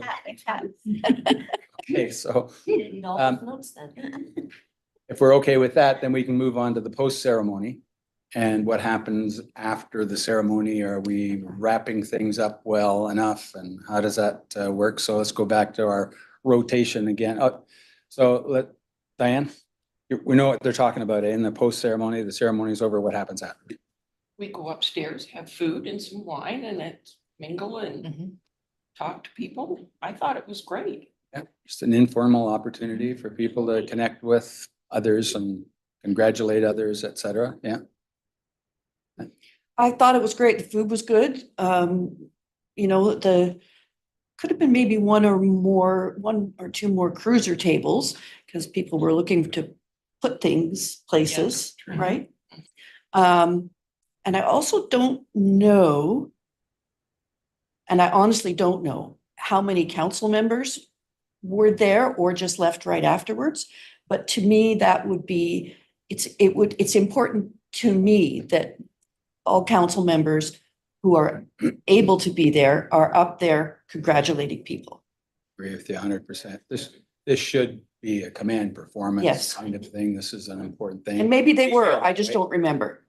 Okay, so You need all Um, those notes then. if we're okay with that, then we can move on to the post ceremony. And what happens after the ceremony? Are we wrapping things up well enough? And how does that work? So let's go back to our rotation again. So Diane, we know what they're talking about in the post ceremony. The ceremony's over. What happens after? We go upstairs, have food and some wine, and then mingle and talk to people. I thought it was great. Yeah, just an informal opportunity for people to connect with others and congratulate others, et cetera. Yeah. I thought it was great. The food was good. You know, could have been maybe one or two more cruiser tables, because people were looking to put things places, true. right? And I also don't know, and I honestly don't know how many council members were there or just left right afterwards. But to me, that would be, it's important to me that all council members who are able to be there are up there congratulating people. Agree with you 100%. This should be a command performance Yes. kind of thing. This is an important thing. And maybe they were, I just don't remember.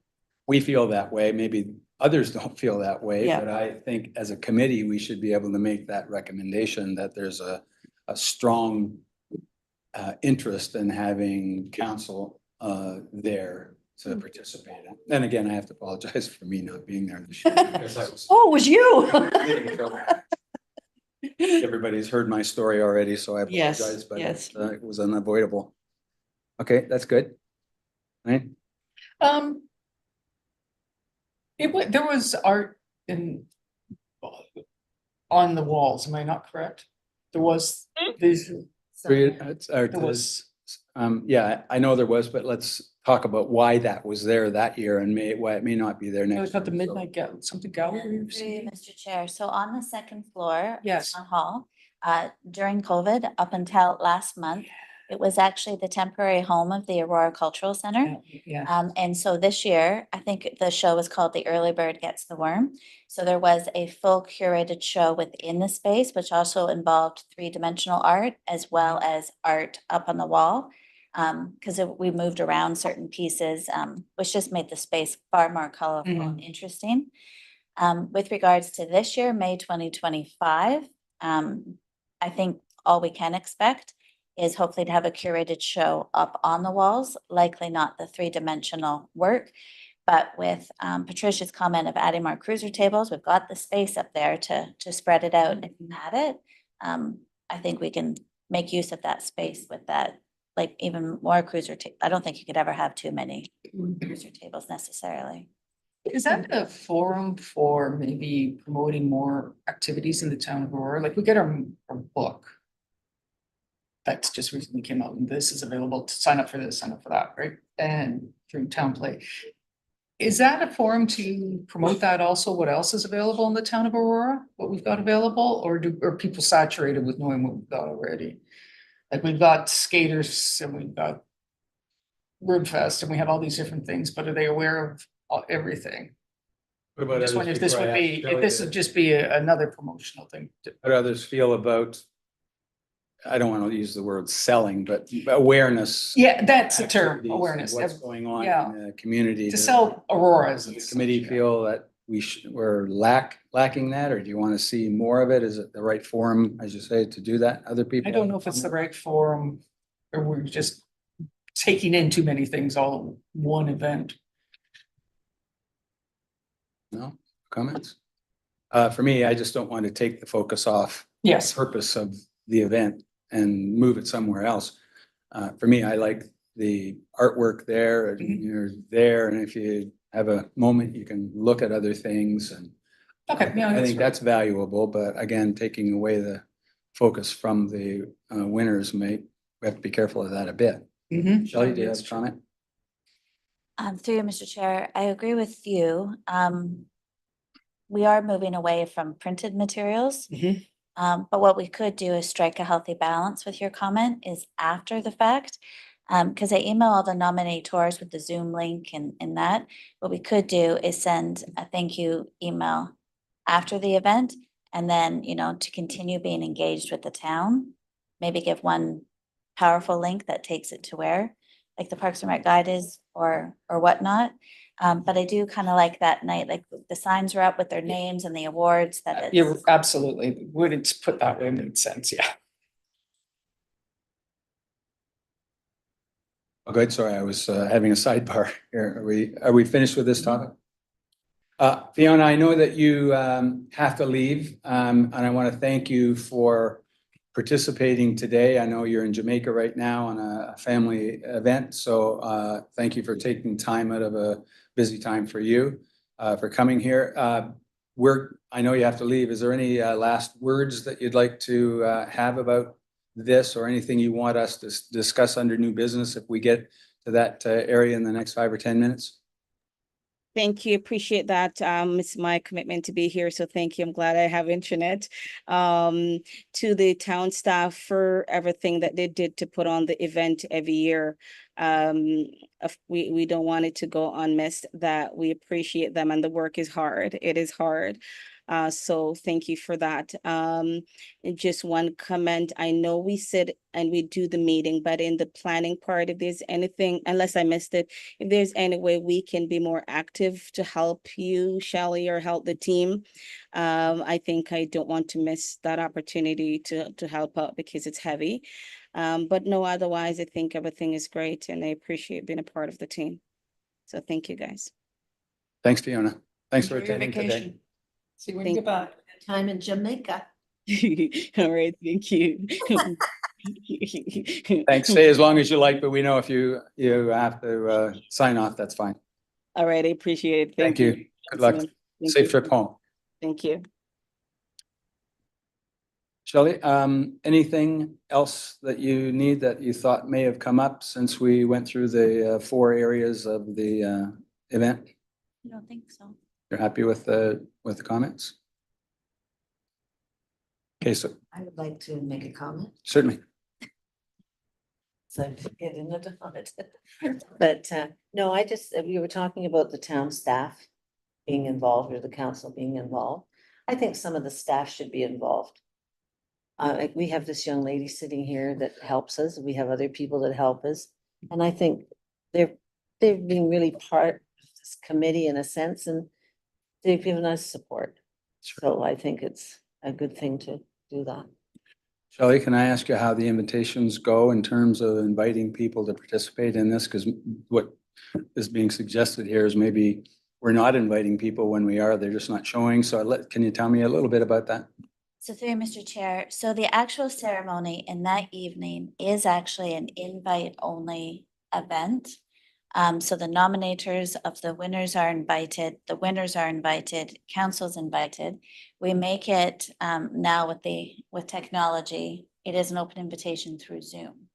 We feel that way. Maybe others don't feel that way, Yeah. but I think as a committee, we should be able to make that recommendation that there's a strong interest in having council there to participate in. And again, I have to apologize for me not being there this year. because I was Oh, it was you. getting in trouble. Everybody's heard my story already, so I Yes, apologize, but yes. it was unavoidable. Okay, that's good. Right? There was art in on the walls, am I not correct? There was these, there was, Yeah, I know there was, but let's talk about why that was there that year and why it may not be there it was next. got the year. So- midnight something gallery or Through something? you, Mr. Chair, so on the second floor. of Yes. Town Hall, during COVID, up until last month, it was actually the temporary home of the Aurora Cultural Center. Yeah, And so this year, I think the show was called The Early Bird Gets the Worm. So there was a full curated show within the space, which also involved three-dimensional art as well as art up on the wall. Because we moved around certain pieces, which just made the space far more colorful and interesting. With regards to this year, May 2025, I think all we can expect is hopefully to have a curated show up on the walls, likely not the three-dimensional work. But with Patricia's comment of adding more cruiser tables, we've got the space up there to spread it out and add it. I think we can make use of that space with that, like even more cruiser. I don't think you could ever have too many cruiser tables necessarily. is that a forum for maybe promoting more activities in the town of Aurora? Like we get our book. That's just recently came out and this is available to sign up for this, sign up for that, right? And through Town Play. Is that a forum to promote that also? What else is available in the town of Aurora? What we've got available, or are people saturated with knowing what we've got already? Like we've got skaters and we've got Wordfest and we have all these different things, but are they aware of everything? What about I just others wonder if this before would I be, ask if Shelley this to- would just be another promotional thing. How do others feel about, I don't want to use the word selling, but awareness. Yeah, that's the term, activities, awareness. What's going on Yeah. in the community. To sell Aurora as. Does the committee feel that we're lacking that, or do you want to see more of it? Is it the right forum, as you say, to do that? Other people? I don't know if it's the right forum or we're just taking in too many things all in one event. No comments? For me, I just don't want to take the focus off Yes. purpose of the event and move it somewhere else. For me, I like the artwork there and Mhm. you're there. And if you have a moment, you can look at other things and Okay, yeah, I think that's valuable, but again, taking away the focus from the winners we have to be careful of that a bit. Mhm. Shelley, do you have a comment? Through you, Mr. Chair, I agree with you. We are moving away from printed materials. Mhm. But what we could do is strike a healthy balance with your comment is after the fact. Because I email all the nominators with the Zoom link and that. What we could do is send a thank you email after the event. And then, to continue being engaged with the town, maybe give one powerful link that takes it to where, like the Parks and Rec guide is or whatnot. But I do kind of like that night, like the signs are up with their names and the awards that You're it's. absolutely, would it's put that way, it makes sense, yeah. Oh, good. Sorry, I was having a sidebar here. Are we finished with this topic? Fiona, I know that you have to leave, and I want to thank you for participating today. I know you're in Jamaica right now on a family event, so thank you for taking time out of a busy time for you for coming here. I know you have to leave. Is there any last words that you'd like to have about this or anything you want us to discuss under new business if we get to that area in the next 5 or 10 minutes? Thank you. Appreciate that. It's my commitment to be here. So thank you. I'm glad I have internet. To the town staff for everything that they did to put on the event every year. We don't want it to go unmissed, that we appreciate them and the work is hard. It is hard. So thank you for that. And just one comment. I know we sit and we do the meeting, but in the planning part, if there's anything, unless I missed it, if there's any way we can be more active to help you, Shelley, or help the team, I think I don't want to miss that opportunity to help out because it's heavy. But no, otherwise, I think everything is great and I appreciate being a part of the team. So thank you, guys. Thanks, Fiona. Thanks for Enjoy your attending today. vacation. See you when you Thank get back. Time in Jamaica. All right, thank you. Thanks. Stay as long as you like, but we know if you have to sign off, that's fine. All right, I appreciate it. Thank you. Good luck. Thank Safe you. trip home. Thank you. Shelley, anything else that you need that you thought may have come up since we went through the 4 areas of the event? I don't think so. You're happy with the comments? Okay, so I would like to make a comment. certainly. So I get into it. But no, I just, we were talking about the town staff being involved or the council being involved. I think some of the staff should be involved. Like we have this young lady sitting here that helps us. We have other people that help us. And I think they've been really part of this committee in a sense, and they've given us support. So I think it's a good thing to do that. Shelley, can I ask you how the invitations go in terms of inviting people to participate in this? Because what is being suggested here is maybe we're not inviting people when we are, they're just not showing. So can you tell me a little bit about that? So through you, Mr. Chair, so the actual ceremony in that evening is actually an invite-only event. So the nominators of the winners are invited, the winners are invited, council's invited. We make it now with technology, it is an open invitation through Zoom.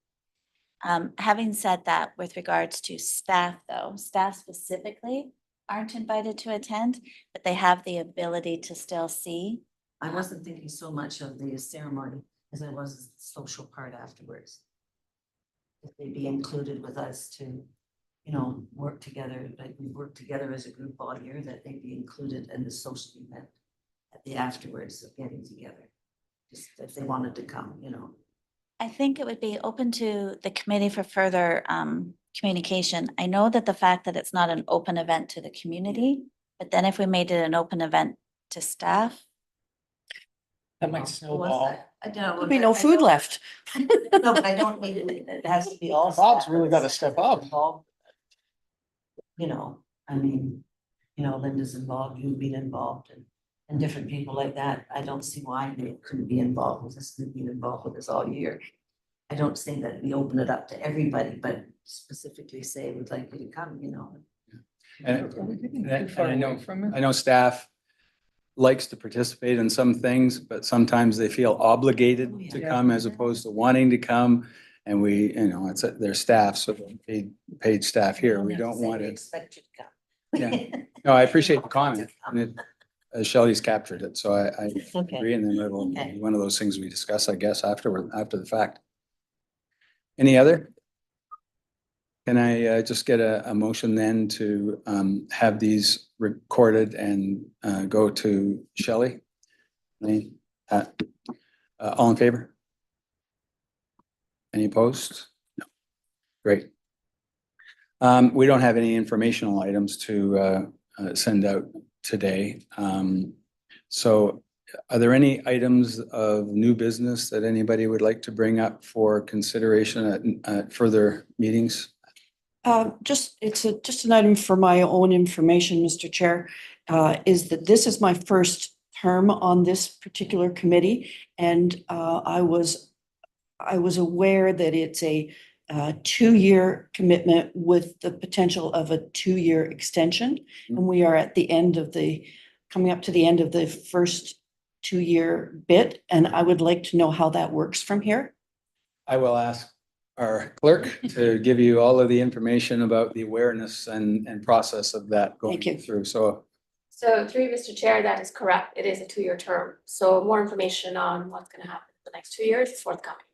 Having said that, with regards to staff though, staff specifically aren't invited to attend, but they have the ability to still see. I wasn't thinking so much of the ceremony as I was the social part afterwards. If they be included with us to, you know, work together, like we work together as a group all year, that they be included in the social event at the afterwards of getting together. Just if they wanted to come, you know. I think it would be open to the committee for further communication. I know that the fact that it's not an open event to the community, but then if we made it an open event to staff, That might What's snowball. that? I don't know. There'll be no food left. No, but I don't mean it has to be all. Bob's staff really gotta step up. involved. You know, I mean, you know, Linda's involved, you've been involved and different people like that. I don't see why they couldn't be involved with us, they've been involved with us all year. I don't say that we open it up to everybody, but specifically say we'd like you to come, you know. I know staff likes to participate in some things, but sometimes they feel obligated to Yeah. come as opposed to wanting to come. And we, you know, it's their staff, so paid staff here. We have to don't say want we it. expect you to come. Yeah. No, I appreciate the comment. And it, Shelley's captured it, so I Okay. agree. And then it'll Okay. be one of those things we discuss, I guess, after the fact. Any other? Can I just get a motion then to have these recorded and go to Shelley? All in favor? Any opposed? No. Great. We don't have any informational items to send out today. So are there any items of new business that anybody would like to bring up for consideration at further meetings? Just an item for my own information, Mr. Chair, is that this is my first term on this particular committee. And I was aware that it's a 2-year commitment with the potential of a 2-year extension. And we are at the end of coming up to the end of the first 2-year bit. And I would like to know how that works from here. I will ask our clerk to give you all of the information about the awareness and process of that going Thank you. through. So So through you, Mr. Chair, that is correct. It is a 2-year term. So more information on what's gonna happen in the next 2 years is forthcoming.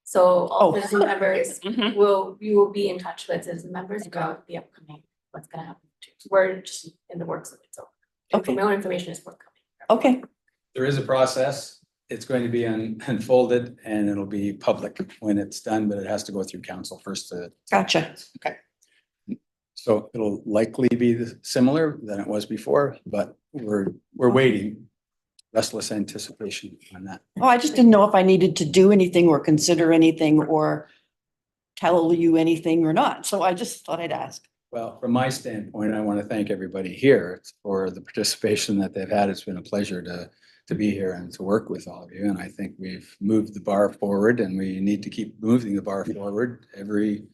So all Oh. citizen members Mhm. you will be in touch with citizen members about the upcoming, what's gonna happen. We're just in the works of it, so. Okay. More information is forthcoming. Okay, there is a process. It's going to be unfolded and it'll be public when it's done, but it has to go through council first to. gotcha. So it'll likely be similar than it was before, but we're waiting. Restless anticipation on that. Oh, I just didn't know if I needed to do anything or consider anything or tell you anything or not. So I just thought I'd ask. Well, from my standpoint, I want to thank everybody here for the participation that they've had. It's been a pleasure to be here and to work with all of you. And I think we've moved the bar forward and we need to keep moving the bar forward every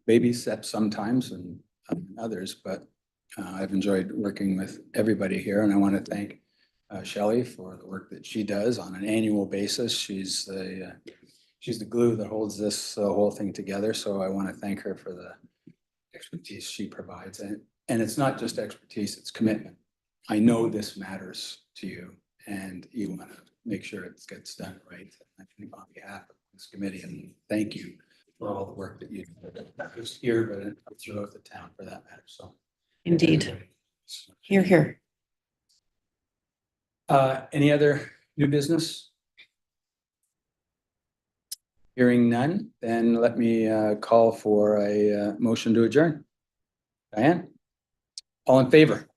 baby step sometimes and others, but I've enjoyed working with everybody here and I want to thank Shelley for the work that she does on an annual basis. She's the glue that holds this whole thing together. So I want to thank her for the expertise she provides. And it's not just expertise, it's commitment. I know this matters to you and you want to make sure it gets done right. I think on behalf of this committee, and thank you for all the work that you do, not just here, but throughout the town for that matter. So. Indeed. Here, here. Any other new business? Hearing none, then let me call for a motion to adjourn. Diane? All in favor?